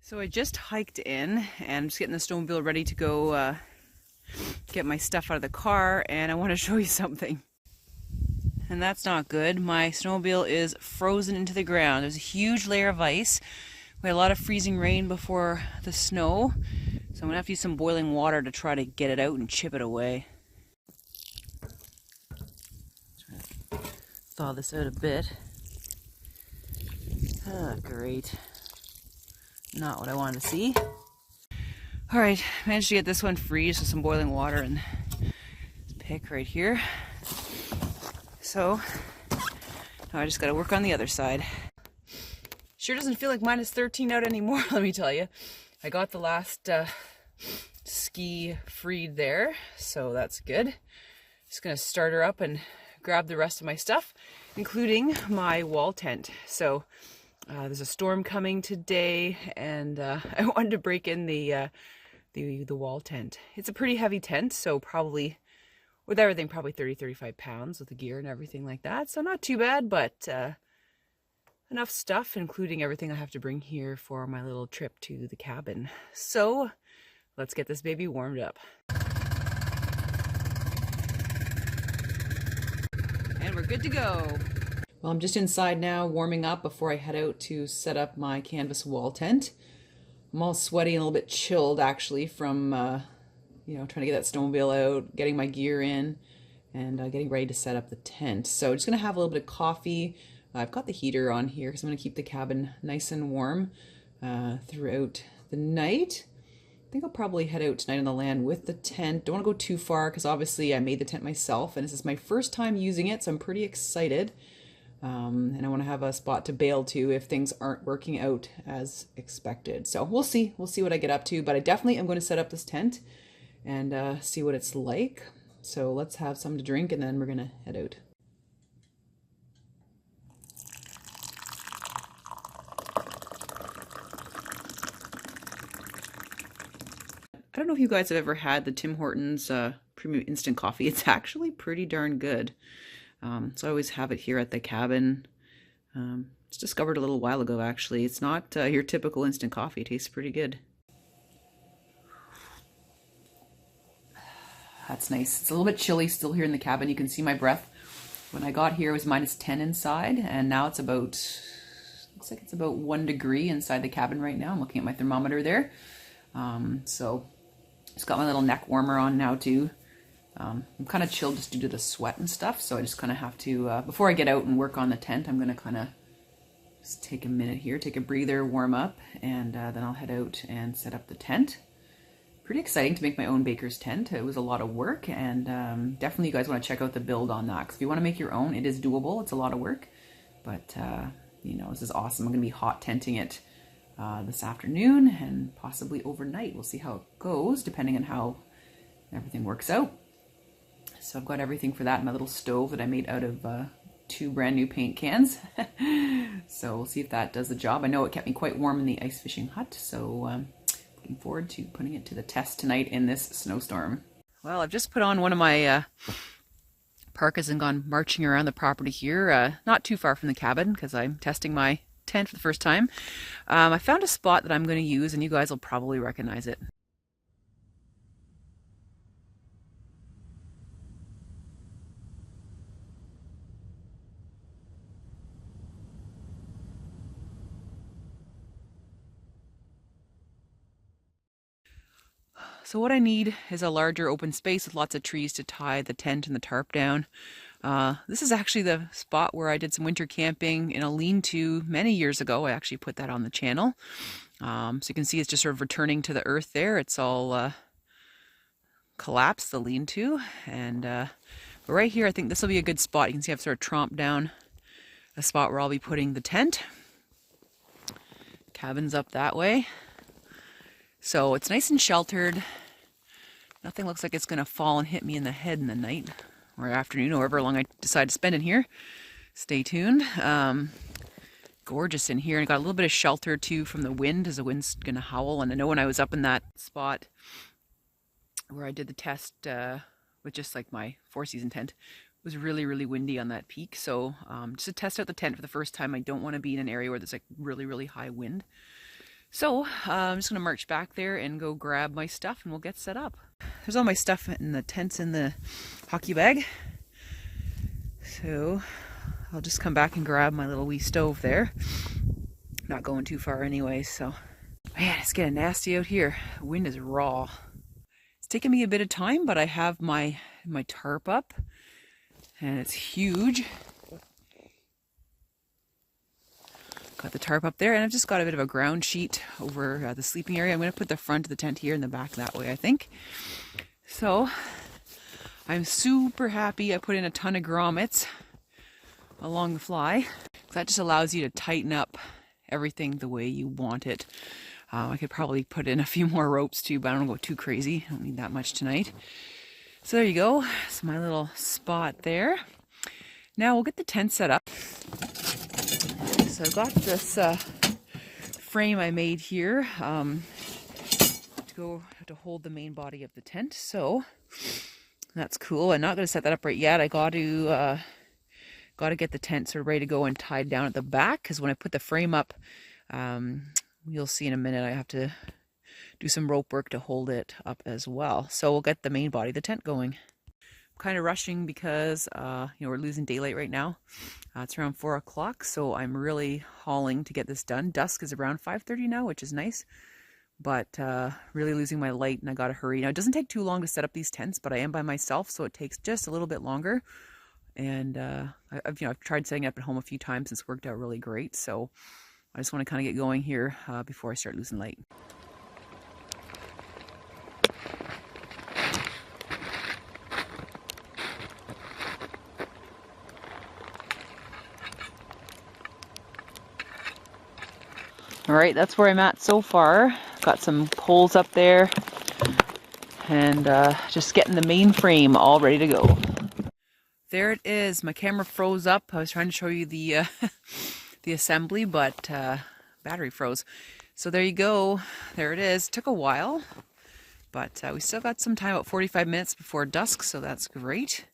So I just hiked in and I'm just getting the snowmobile ready to go get my stuff out of the car, and I want to show you something. And that's not good. My snowmobile is frozen into the ground. There's a huge layer of ice. We had a lot of freezing rain before the snow, so I'm gonna have to use some boiling water to try to get it out and chip it away. Try to thaw this out a bit. Ah, great. Not what I wanted to see. All right, managed to get this one free, just with some boiling water and this pick right here. So now I just gotta work on the other side. Sure doesn't feel like minus 13 out anymore, let me tell you. I got the last ski freed there, so that's good. Just gonna start her up and grab the rest of my stuff, including my wall tent. So there's a storm coming today, and I wanted to break in the wall tent. It's a pretty heavy tent, so probably, with everything, probably 30-35 pounds with the gear and everything like that. So not too bad, but enough stuff, including everything I have to bring here for my little trip to the cabin. So let's get this baby warmed up. And we're good to go. Well, I'm just inside now, warming up before I head out to set up my canvas wall tent. I'm all sweaty and a little bit chilled, actually, from trying to get that snowmobile out, getting my gear in, and getting ready to set up the tent. So just gonna have a little bit of coffee. I've got the heater on here because I'm gonna keep the cabin nice and warm throughout the night. I think I'll probably head out tonight on the land with the tent. Don't want to go too far because obviously I made the tent myself, and this is my first time using it, so I'm pretty excited. And I want to have a spot to bail to if things aren't working out as expected. So we'll see what I get up to, but I definitely am going to set up this tent and see what it's like. So let's have some to drink and then we're going to head out. I don't know if you guys have ever had the Tim Hortons premium instant coffee. It's actually pretty darn good. So I always have it here at the cabin. It's discovered a little while ago, actually. It's not your typical instant coffee. It tastes pretty good. That's nice. It's a little bit chilly still here in the cabin. You can see my breath. When I got here, it was minus 10 inside, and now it's about, looks like it's about 1 degree inside the cabin right now. I'm looking at my thermometer there. So just got my little neck warmer on now too. I'm kind of chilled just due to the sweat and stuff, so I just kind of have to, before I get out and work on the tent, I'm going to kind of just take a minute here, take a breather, warm up, and then I'll head out and set up the tent. Pretty exciting to make my own baker's tent. It was a lot of work, and definitely you guys want to check out the build on that, because if you want to make your own, it is doable. It's a lot of work, but this is awesome. I'm going to be hot tenting it this afternoon and possibly overnight. We'll see how it goes, depending on how everything works out. So I've got everything for that in my little stove that I made out of 2 brand new paint cans. So we'll see if that does the job. I know it kept me quite warm in the ice fishing hut, so looking forward to putting it to the test tonight in this snowstorm. Well, I've just put on one of my parkas and gone marching around the property here, not too far from the cabin because I'm testing my tent for the first time. I found a spot that I'm going to use, and you guys will probably recognize it. So what I need is a larger open space with lots of trees to tie the tent and the tarp down. This is actually the spot where I did some winter camping in a lean-to many years ago. I actually put that on the channel. So you can see it's just sort of returning to the earth there. It's all collapsed, the lean-to. And but right here, I think this will be a good spot. You can see I've sort of tromped down a spot where I'll be putting the tent. Cabin's up that way. So it's nice and sheltered. Nothing looks like it's going to fall and hit me in the head in the night or afternoon, or however long I decide to spend in here. Stay tuned. Gorgeous in here, and got a little bit of shelter too from the wind, as the wind's going to howl. And I know when I was up in that spot where I did the test with just like my 4-season tent, it was really, really windy on that peak. So just to test out the tent for the first time, I don't want to be in an area where there's like really, really high wind. So I'm just gonna march back there and go grab my stuff and we'll get set up. There's all my stuff in the tents in the hockey bag. So I'll just come back and grab my little wee stove there. Not going too far anyway, so. Man, it's getting nasty out here. The wind is raw. It's taken me a bit of time, but I have my tarp up and it's huge. Got the tarp up there, and I've just got a bit of a ground sheet over the sleeping area. I'm going to put the front of the tent here and the back that way, I think. So I'm super happy I put in a ton of grommets along the fly. That just allows you to tighten up everything the way you want it. I could probably put in a few more ropes too, but I don't go too crazy. I don't need that much tonight. So there you go. It's my little spot there. Now we'll get the tent set up. So I've got this frame I made here to hold the main body of the tent. So that's cool. I'm not going to set that up right yet. I got to get the tent sort of ready to go and tied down at the back, because when I put the frame up, you'll see in a minute, I have to do some rope work to hold it up as well. So we'll get the main body of the tent going. Kind of rushing because we're losing daylight right now. It's around 4 o'clock, so I'm really hauling to get this done. Dusk is around 5:30 now, which is nice, but really losing my light, and I gotta hurry. Now it doesn't take too long to set up these tents, but I am by myself, so it takes just a little bit longer. And I've tried setting it up at home a few times. It's worked out really great, so I just want to kind of get going here before I start losing light. All right, that's where I'm at so far. Got some poles up there and just getting the main frame all ready to go. There it is. My camera froze up. I was trying to show you the the assembly, but battery froze. So there you go. There it is. Took a while, but we still got some time, about 45 minutes before dusk, so that's great.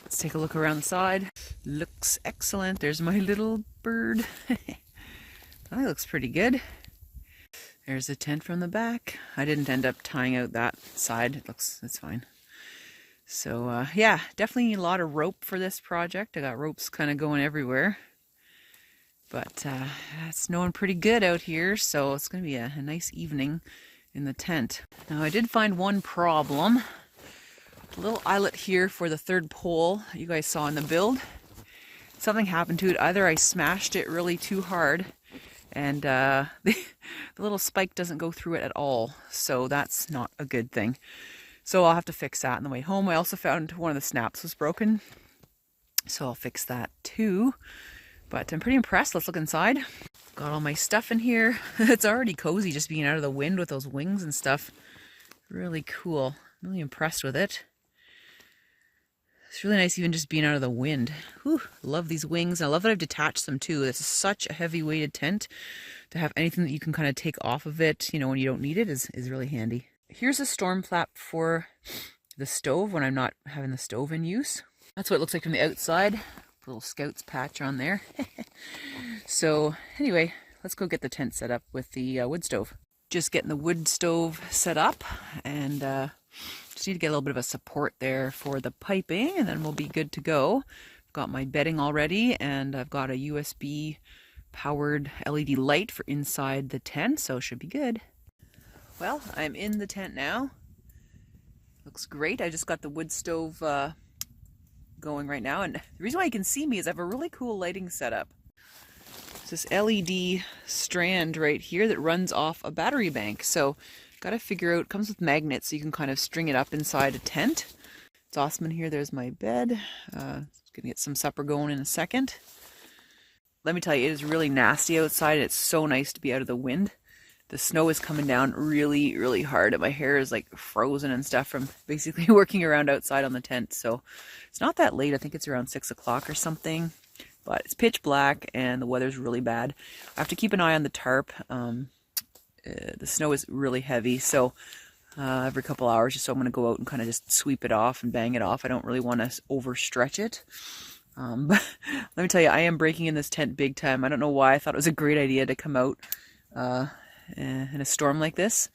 Let's take a look around the side. Looks excellent. There's my little bird. That looks pretty good. There's the tent from the back. I didn't end up tying out that side. It's fine. So yeah, definitely need a lot of rope for this project. I got ropes kind of going everywhere. But it's snowing pretty good out here, so it's going to be a nice evening in the tent. Now I did find one problem. The little eyelet here for the third pole you guys saw in the build. Something happened to it. Either I smashed it really too hard, and the little spike doesn't go through it at all, so that's not a good thing. So I'll have to fix that on the way home. I also found one of the snaps was broken, so I'll fix that too. But I'm pretty impressed. Let's look inside. Got all my stuff in here. It's already cozy just being out of the wind with those wings and stuff. Really cool. I'm really impressed with it. It's really nice even just being out of the wind. Whew, love these wings. I love that I've detached them too. This is such a heavy weighted tent. To have anything that you can kind of take off of it, when you don't need it is really handy. Here's a storm flap for the stove when I'm not having the stove in use. That's what it looks like from the outside. Little Scouts patch on there. So anyway, let's go get the tent set up with the wood stove. Just getting the wood stove set up, and just need to get a little bit of a support there for the piping, and then we'll be good to go. I've got my bedding all ready, and I've got a USB powered LED light for inside the tent, so it should be good. Well, I'm in the tent now. Looks great. I just got the wood stove going right now, and the reason why you can see me is I have a really cool lighting setup. It's this LED strand right here that runs off a battery bank, so gotta figure out, it comes with magnets so you can kind of string it up inside a tent. It's awesome in here. There's my bed. Gonna get some supper going in a second. Let me tell you, it is really nasty outside. It's so nice to be out of the wind. The snow is coming down really, really hard, and my hair is like frozen and stuff from basically working around outside on the tent. So it's not that late. I think it's around 6 o'clock or something, but it's pitch black and the weather's really bad. I have to keep an eye on the tarp. The snow is really heavy, so every couple hours or so I'm going to go out and kind of just sweep it off and bang it off. I don't really want to overstretch it. But let me tell you, I am breaking in this tent big time. I don't know why. I thought it was a great idea to come out in a storm like this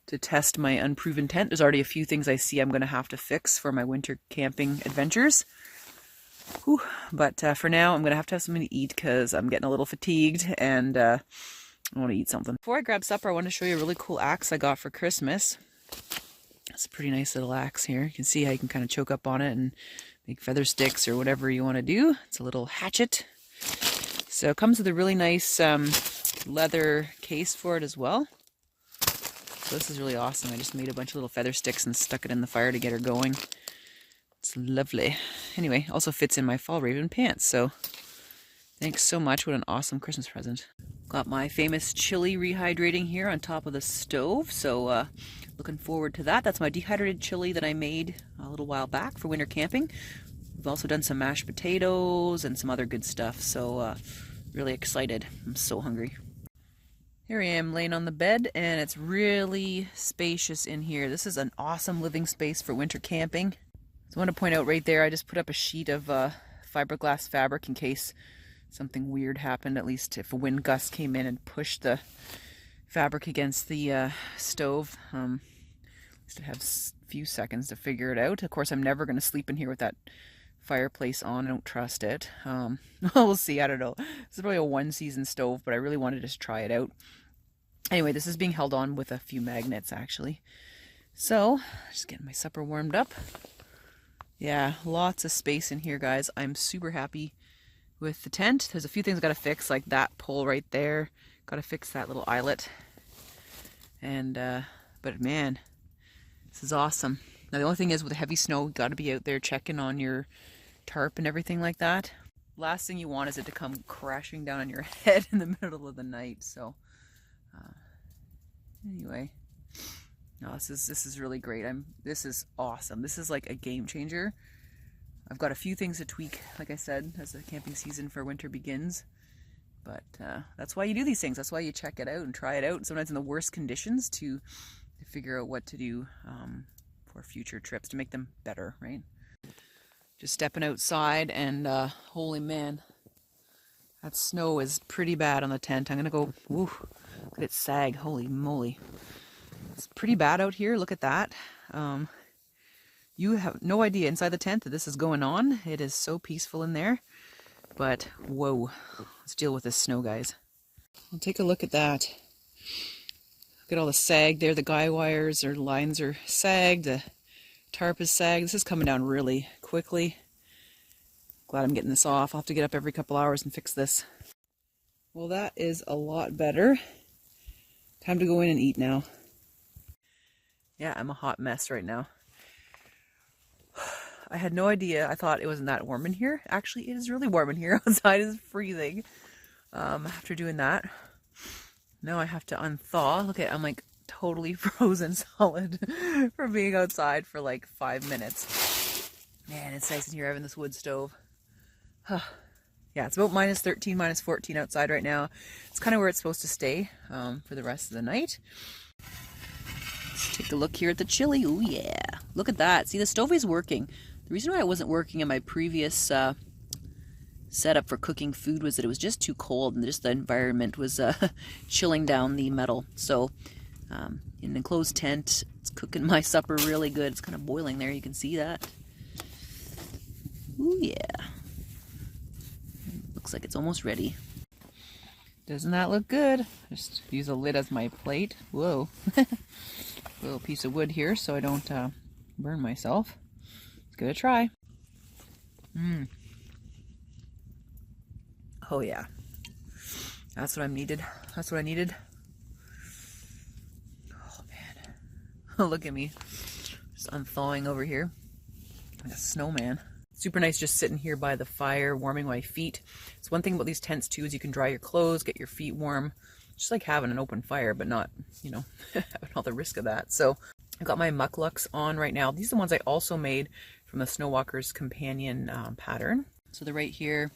to test my unproven tent. There's already a few things I see I'm going to have to fix for my winter camping adventures. Whew. But for now, I'm going to have something to eat because I'm getting a little fatigued and I want to eat something. Before I grab supper, I want to show you a really cool axe I got for Christmas. It's a pretty nice little axe here. You can see how you can kind of choke up on it and make feather sticks or whatever you want to do. It's a little hatchet. So it comes with a really nice leather case for it as well. So this is really awesome. I just made a bunch of little feather sticks and stuck it in the fire to get her going. It's lovely. Anyway, also fits in my fall raven pants. So thanks so much. What an awesome Christmas present. Got my famous chili rehydrating here on top of the stove. So looking forward to that. That's my dehydrated chili that I made a little while back for winter camping. We've also done some mashed potatoes and some other good stuff. So really excited. I'm so hungry. Here I am laying on the bed and it's really spacious in here. This is an awesome living space for winter camping. So I want to point out right there, I just put up a sheet of fiberglass fabric in case something weird happened, at least if a wind gust came in and pushed the fabric against the stove. At least I have a few seconds to figure it out. Of course, I'm never going to sleep in here with that fireplace on. I don't trust it. We'll see. I don't know. This is probably a one-season stove, but I really wanted to just try it out. Anyway, this is being held on with a few magnets, actually. So, just getting my supper warmed up. Yeah, lots of space in here, guys. I'm super happy with the tent. There's a few things I gotta fix, like that pole right there. Gotta fix that little eyelet. And, but man, this is awesome. Now the only thing is with the heavy snow, you gotta be out there checking on your tarp and everything like that. Last thing you want is it to come crashing down on your head in the middle of the night. So, anyway, no, this is really great. This is awesome. This is like a game changer. I've got a few things to tweak, like I said, as the camping season for winter begins. But that's why you do these things. That's why you check it out and try it out. Sometimes in the worst conditions to figure out what to do for future trips to make them better, right? Just stepping outside and holy man, that snow is pretty bad on the tent. I'm gonna go, woo, look at it sag, holy moly. It's pretty bad out here, look at that. You have no idea inside the tent that this is going on. It is so peaceful in there. But, whoa, let's deal with this snow, guys. Well, take a look at that. Look at all the sag there. The guy wires or lines are sagged. The tarp is sagged. This is coming down really quickly. Glad I'm getting this off. I'll have to get up every couple hours and fix this. Well, that is a lot better. Time to go in and eat now. Yeah, I'm a hot mess right now. I had no idea. I thought it wasn't that warm in here. Actually, it is really warm in here. Outside is freezing. After doing that, now I have to unthaw. Look at, I'm like totally frozen solid from being outside for like 5 minutes. Man, it's nice in here having this wood stove. Yeah, it's about minus 13, minus 14 outside right now. It's kind of where it's supposed to stay for the rest of the night. Let's take a look here at the chili. Oh yeah, look at that. See, the stove is working. The reason why it wasn't working in my previous setup for cooking food was that it was just too cold and just the environment was chilling down the metal. So in an enclosed tent, it's cooking my supper really good. It's kind of boiling there. You can see that. Ooh yeah. Looks like it's almost ready. Doesn't that look good? Just use a lid as my plate. Whoa. Little piece of wood here so I don't burn myself. Let's give it a try. Oh yeah. That's what I needed. That's what I needed. Oh man. Look at me. Just unthawing over here. Like a snowman. Super nice just sitting here by the fire, warming my feet. It's one thing about these tents too is you can dry your clothes, get your feet warm. Just like having an open fire, but not, you know, having all the risk of that. So I've got my mucklucks on right now. These are the ones I also made from the Snowwalker's Companion pattern. So they're right here.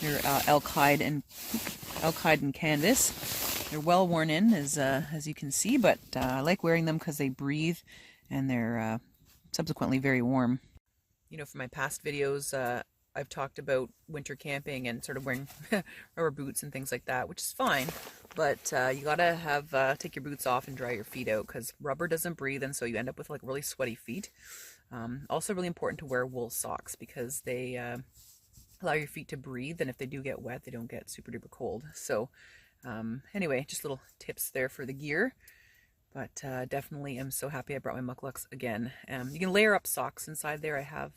They're elk hide and canvas. They're well worn in, as you can see, but I like wearing them because they breathe and they're subsequently very warm. You know, from my past videos, I've talked about winter camping and sort of wearing rubber boots and things like that, which is fine. But you gotta have take your boots off and dry your feet out because rubber doesn't breathe, and so you end up with like really sweaty feet. Also really important to wear wool socks because they allow your feet to breathe, and if they do get wet, they don't get super duper cold. So anyway, just little tips there for the gear. But definitely am so happy I brought my mucklucks again. You can layer up socks inside there. I have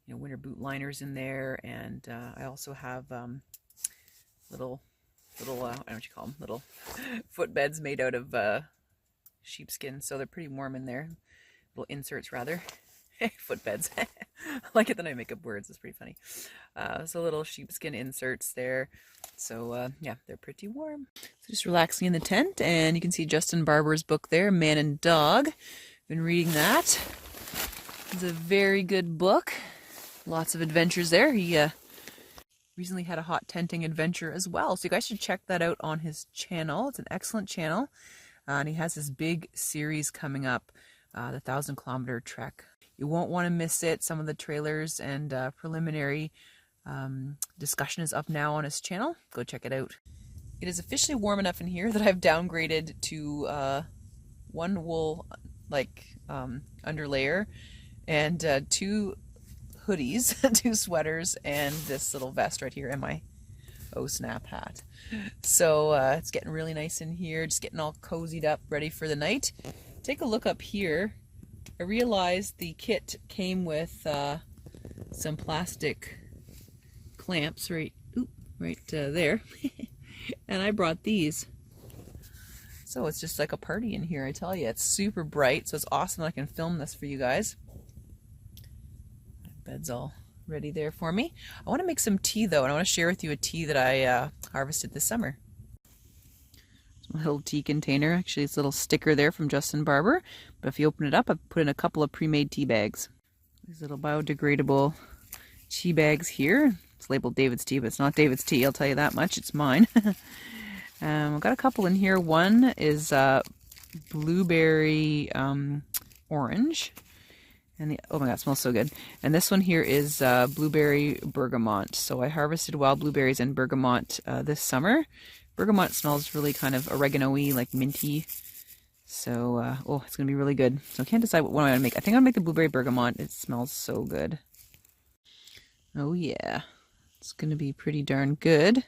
winter boot liners in there, and I also have little I don't know what you call them, little footbeds made out of sheepskin, so they're pretty warm in there. Little inserts rather. Footbeds. I like it that I make up words. It's pretty funny. So little sheepskin inserts there. So yeah, they're pretty warm. So just relaxing in the tent, and you can see Justin Barber's book there, Man and Dog. Been reading that. It's a very good book. Lots of adventures there. He recently had a hot tenting adventure as well, so you guys should check that out on his channel. It's an excellent channel, and he has this big series coming up, the 1,000-kilometer trek. You won't want to miss it. Some of the trailers and preliminary discussion is up now on his channel. Go check it out. It is officially warm enough in here that I've downgraded to one wool underlayer and 2 hoodies, 2 sweaters, and this little vest right here, and my snap hat. So it's getting really nice in here, just getting all cozied up, ready for the night. Take a look up here. I realized the kit came with some plastic clamps right there, and I brought these. So it's just like a party in here, I tell you. It's super bright, so it's awesome that I can film this for you guys. Bed's all ready there for me. I want to make some tea though, and I want to share with you a tea that I harvested this summer. It's my little tea container. Actually, it's a little sticker there from Justin Barber, but if you open it up, I've put in a couple of pre-made tea bags. These little biodegradable tea bags here. It's labeled David's tea, but it's not David's tea, I'll tell you that much. It's mine. I've got a couple in here. One is blueberry orange. And oh my god, it smells so good. And this one here is blueberry bergamot. So I harvested wild blueberries and bergamot this summer. Bergamot smells really kind of oregano-y, like minty. So, oh, it's going to be really good. So I can't decide what one I'm going to make. I think I'll make the blueberry bergamot. It smells so good. Oh yeah, it's going to be pretty darn good.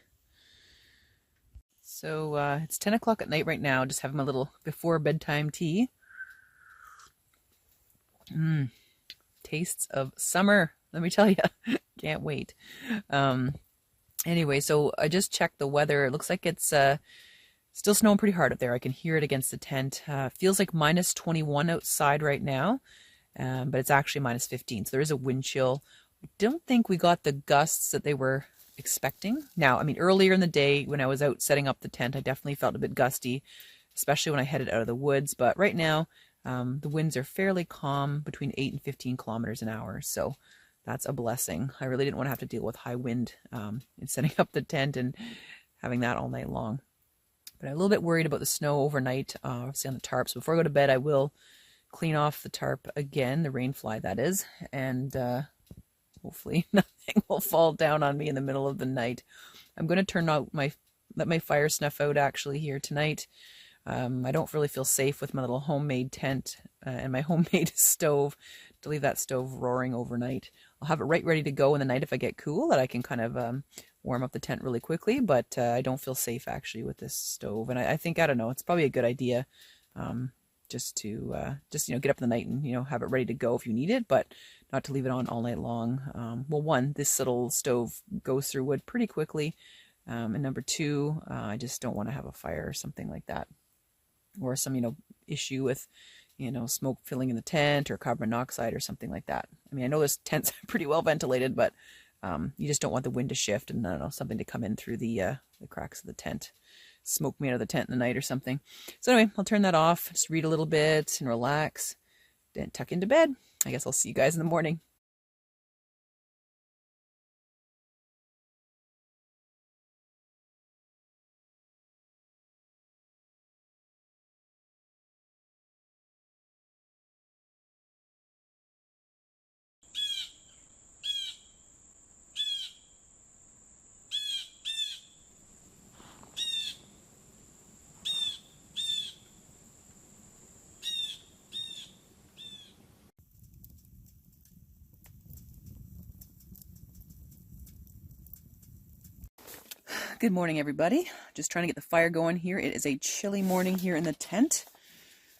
So it's 10 o'clock at night right now. Just having my little before bedtime tea. Tastes of summer, let me tell you. Can't wait. Anyway, so I just checked the weather. It looks like it's still snowing pretty hard up there. I can hear it against the tent. Feels like minus 21 outside right now, but it's actually minus 15. So there is a wind chill. I don't think we got the gusts that they were expecting. Now, I mean, earlier in the day when I was out setting up the tent, I definitely felt a bit gusty, especially when I headed out of the woods. But right now, the winds are fairly calm, between 8 and 15 kilometers an hour. So that's a blessing. I really didn't want to have to deal with high wind in setting up the tent and having that all night long. But I'm a little bit worried about the snow overnight, obviously on the tarp. So before I go to bed, I will clean off the tarp again, the rain fly that is, and hopefully nothing will fall down on me in the middle of the night. I'm going to turn out let my fire snuff out actually here tonight. I don't really feel safe with my little homemade tent and my homemade stove to leave that stove roaring overnight. I'll have it right ready to go in the night if I get cool, that I can kind of warm up the tent really quickly, but I don't feel safe actually with this stove. And I think, I don't know, it's probably a good idea just to get up in the night and have it ready to go if you need it, but not to leave it on all night long. Well, one, this little stove goes through wood pretty quickly, and number two, I just don't want to have a fire or something like that, or some issue with smoke filling in the tent or carbon monoxide or something like that. I mean, I know this tent's pretty well ventilated, but you just don't want the wind to shift and, I don't know, something to come in through the cracks of the tent, smoke me out of the tent in the night or something. So anyway, I'll turn that off, just read a little bit and relax, then tuck into bed. I guess I'll see you guys in the morning. Good morning, everybody. Just trying to get the fire going here. It is a chilly morning here in the tent.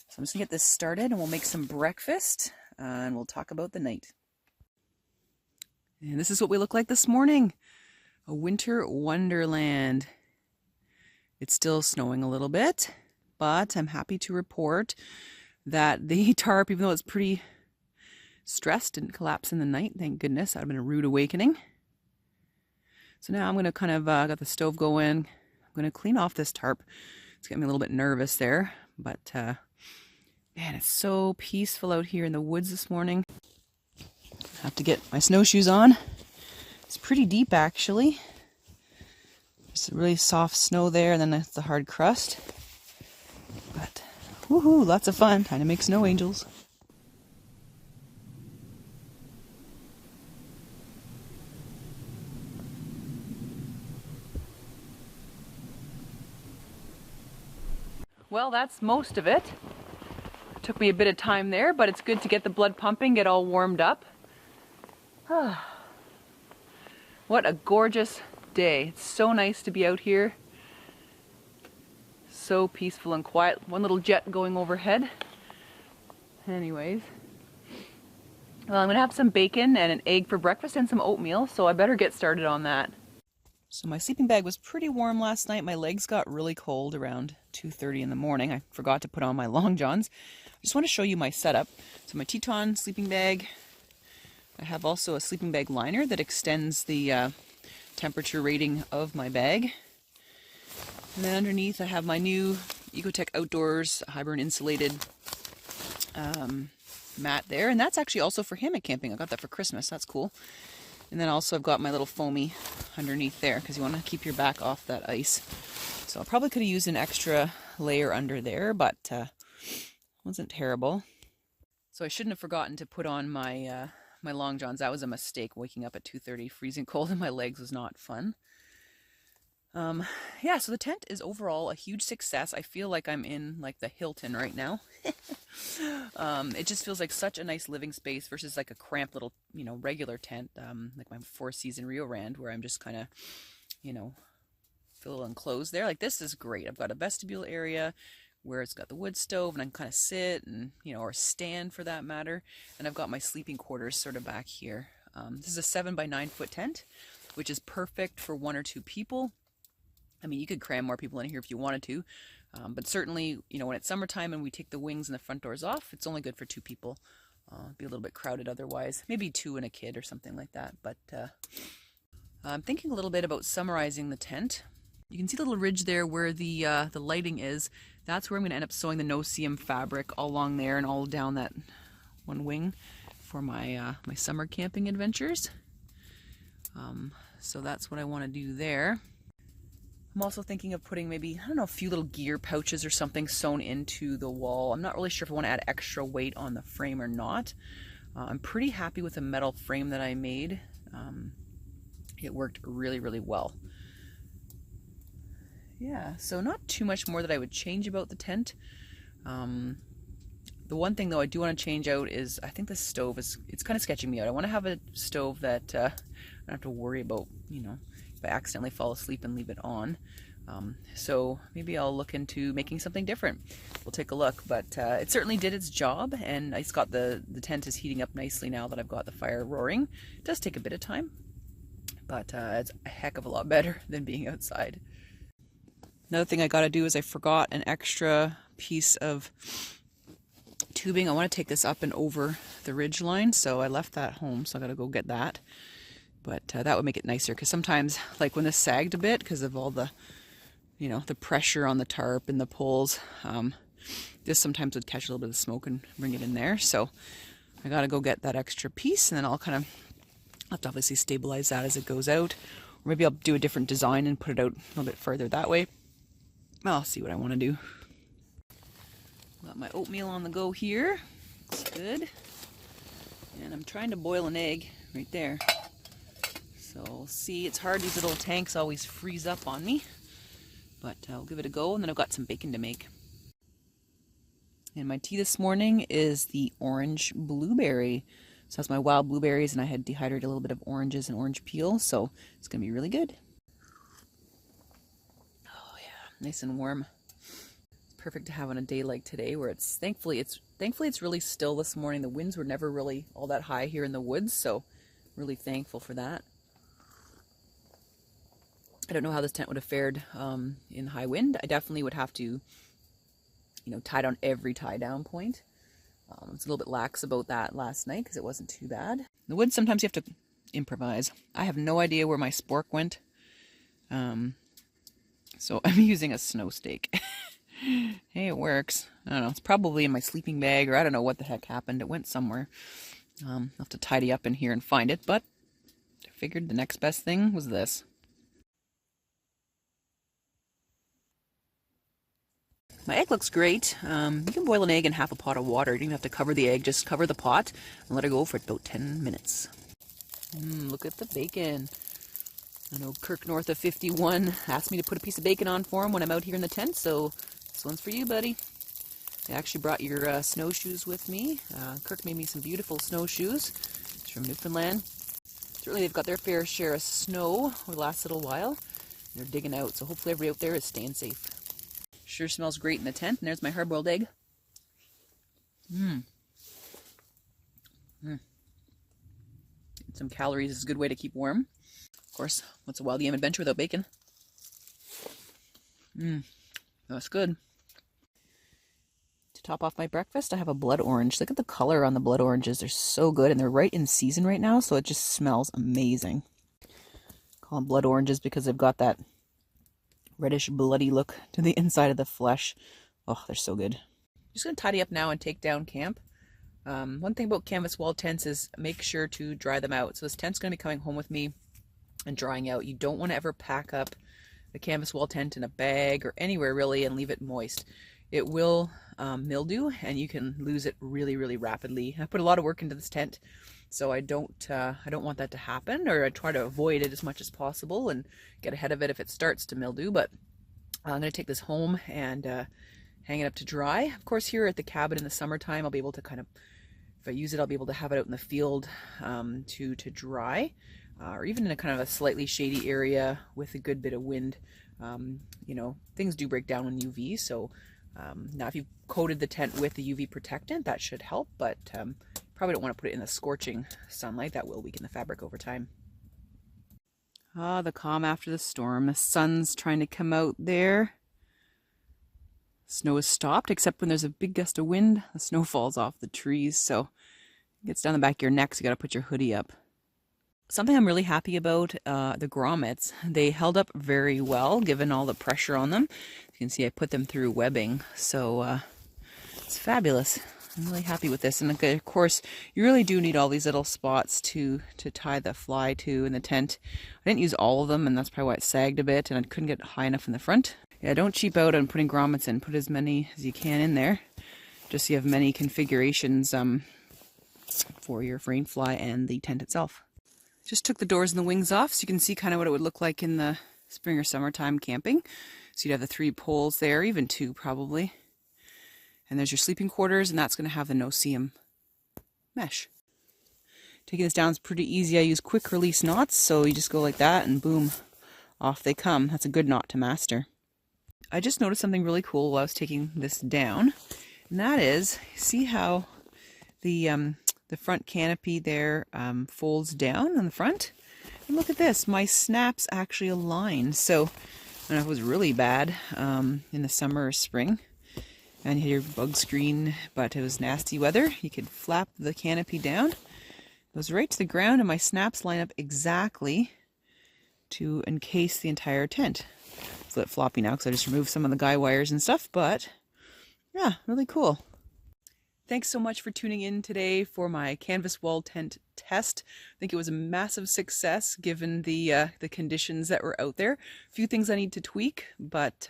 So I'm just gonna get this started and we'll make some breakfast and we'll talk about the night. And this is what we look like this morning. A winter wonderland. It's still snowing a little bit, but I'm happy to report that the tarp, even though it's pretty stressed, didn't collapse in the night. Thank goodness. That would have been a rude awakening. So now I'm going to kind of, got the stove going. I'm going to clean off this tarp. It's getting me a little bit nervous there, but man, it's so peaceful out here in the woods this morning. I have to get my snowshoes on. It's pretty deep actually. There's really soft snow there, and then that's the hard crust. But woohoo, lots of fun. Time to make snow angels. Well, that's most of it. Took me a bit of time there, but it's good to get the blood pumping, get all warmed up. What a gorgeous day. It's so nice to be out here. So peaceful and quiet. One little jet going overhead. Anyways. Well, I'm gonna have some bacon and an egg for breakfast and some oatmeal, so I better get started on that. So my sleeping bag was pretty warm last night. My legs got really cold around 2:30 in the morning. I forgot to put on my long johns. I just want to show you my setup. So my Teton sleeping bag. I have also a sleeping bag liner that extends the temperature rating of my bag. And then underneath I have my new Ecotech Outdoors Highburn insulated mat there. And that's actually also for hammock camping. I got that for Christmas. That's cool. And then also I've got my little foamy underneath there because you want to keep your back off that ice. So I probably could have used an extra layer under there, but wasn't terrible. So I shouldn't have forgotten to put on my my long johns. That was a mistake, waking up at 2:30 freezing cold in my legs was not fun. Yeah, so the tent is overall a huge success. I feel like I'm in like the Hilton right now. It just feels like such a nice living space versus like a cramped little, regular tent, like my Four Season Rio Rand, where I'm just kind of, feel enclosed there. Like this is great. I've got a vestibule area where it's got the wood stove and I can kind of sit and, or stand for that matter. And I've got my sleeping quarters sort of back here. This is a 7 by 9 foot tent, which is perfect for 1 or 2 people. I mean, you could cram more people in here if you wanted to, but certainly, when it's summertime and we take the wings and the front doors off, it's only good for 2 people. It'd be a little bit crowded otherwise. Maybe 2 and a kid or something like that. But I'm thinking a little bit about summarizing the tent. You can see the little ridge there where the lighting is. That's where I'm going to end up sewing the no-seam fabric all along there and all down that one wing for my my summer camping adventures. So that's what I want to do there. I'm also thinking of putting maybe, I don't know, a few little gear pouches or something sewn into the wall. I'm not really sure if I want to add extra weight on the frame or not. I'm pretty happy with the metal frame that I made. It worked really, really well. Yeah, so not too much more that I would change about the tent. The one thing though I do want to change out is I think the stove it's kind of sketching me out. I want to have a stove that I don't have to worry about, if I accidentally fall asleep and leave it on. So maybe I'll look into making something different. We'll take a look, but it certainly did its job, and it's got the tent is heating up nicely now that I've got the fire roaring. It does take a bit of time, but it's a heck of a lot better than being outside. Another thing I got to do is I forgot an extra piece of tubing. I want to take this up and over the ridge line, so I left that home, so I got to go get that. But that would make it nicer, because sometimes, like when this sagged a bit because of all the, the pressure on the tarp and the poles, this sometimes would catch a little bit of smoke and bring it in there. So I got to go get that extra piece, and then I'll kind of have to obviously stabilize that as it goes out. Or maybe I'll do a different design and put it out a little bit further that way. I'll see what I want to do. Got my oatmeal on the go here. It's good. And I'm trying to boil an egg right there. So see, it's hard. These little tanks always freeze up on me. But I'll give it a go, and then I've got some bacon to make. And my tea this morning is the orange blueberry. So that's my wild blueberries, and I had dehydrated a little bit of oranges and orange peel, so it's going to be really good. nice and warm. It's perfect to have on a day like today where it's thankfully it's really still this morning. The winds were never really all that high here in the woods, so really thankful for that. I don't know how this tent would have fared in high wind. I definitely would have to, tie down every tie down point. I was a little bit lax about that last night because it wasn't too bad. In the woods, sometimes you have to improvise. I have no idea where my spork went. So I'm using a snow stake. Hey, it works. I don't know. It's probably in my sleeping bag, or I don't know what the heck happened. It went somewhere. I'll have to tidy up in here and find it, but I figured the next best thing was this. My egg looks great. You can boil an egg in half a pot of water. You don't even have to cover the egg. Just cover the pot and let it go for about 10 minutes. Look at the bacon. I know Kirk North of 51 asked me to put a piece of bacon on for him when I'm out here in the tent, so this one's for you, buddy. I actually brought your snowshoes with me. Kirk made me some beautiful snowshoes. It's from Newfoundland. Certainly they've got their fair share of snow over the last little while. They're digging out, so hopefully everybody out there is staying safe. Sure smells great in the tent. And there's my hard-boiled egg. Some calories is a good way to keep warm. Of course, what's a wild yam adventure without bacon? That's good. To top off my breakfast, I have a blood orange. Look at the color on the blood oranges. They're so good, and they're right in season right now, so it just smells amazing. Call them blood oranges because they've got that reddish bloody look to the inside of the flesh. Oh, they're so good. Just gonna tidy up now and take down camp. One thing about canvas wall tents is make sure to dry them out. So this tent's gonna be coming home with me and drying out. You don't want to ever pack up the canvas wall tent in a bag or anywhere really and leave it moist. It will mildew and you can lose it really, really rapidly. I put a lot of work into this tent, so I don't want that to happen, or I try to avoid it as much as possible and get ahead of it if it starts to mildew. But I'm going to take this home and hang it up to dry. Of course, here at the cabin in the summertime, I'll be able to kind of, if I use it, I'll be able to have it out in the field to dry, or even in a kind of a slightly shady area with a good bit of wind. Things do break down in UV, so now if you've coated the tent with the UV protectant, that should help, but probably don't want to put it in the scorching sunlight. That will weaken the fabric over time. The calm after the storm. The sun's trying to come out there. Snow has stopped, except when there's a big gust of wind, the snow falls off the trees, so it gets down the back of your neck, so you got to put your hoodie up. Something I'm really happy about, the grommets. They held up very well, given all the pressure on them. You can see I put them through webbing, so it's fabulous. I'm really happy with this. And of course, you really do need all these little spots to tie the fly to in the tent. I didn't use all of them, and that's probably why it sagged a bit, and I couldn't get high enough in the front. Yeah, don't cheap out on putting grommets in. Put as many as you can in there, just so you have many configurations for your rain fly and the tent itself. Just took the doors and the wings off, so you can see kind of what it would look like in the spring or summertime camping. So you'd have the 3 poles there, even 2 probably. And there's your sleeping quarters, and that's going to have the no-seam mesh. Taking this down is pretty easy. I use quick release knots, so you just go like that and boom, off they come. That's a good knot to master. I just noticed something really cool while I was taking this down, and that is, see how the front canopy there folds down on the front? And look at this, my snaps actually align. So I don't know if it was really bad in the summer or spring, and you had your bug screen, but it was nasty weather. You could flap the canopy down. It goes right to the ground, and my snaps line up exactly to encase the entire tent. It's a bit floppy now because I just removed some of the guy wires and stuff, but yeah, really cool. Thanks so much for tuning in today for my canvas wall tent test. I think it was a massive success given the conditions that were out there. A few things I need to tweak, but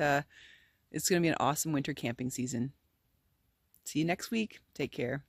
it's going to be an awesome winter camping season. See you next week. Take care.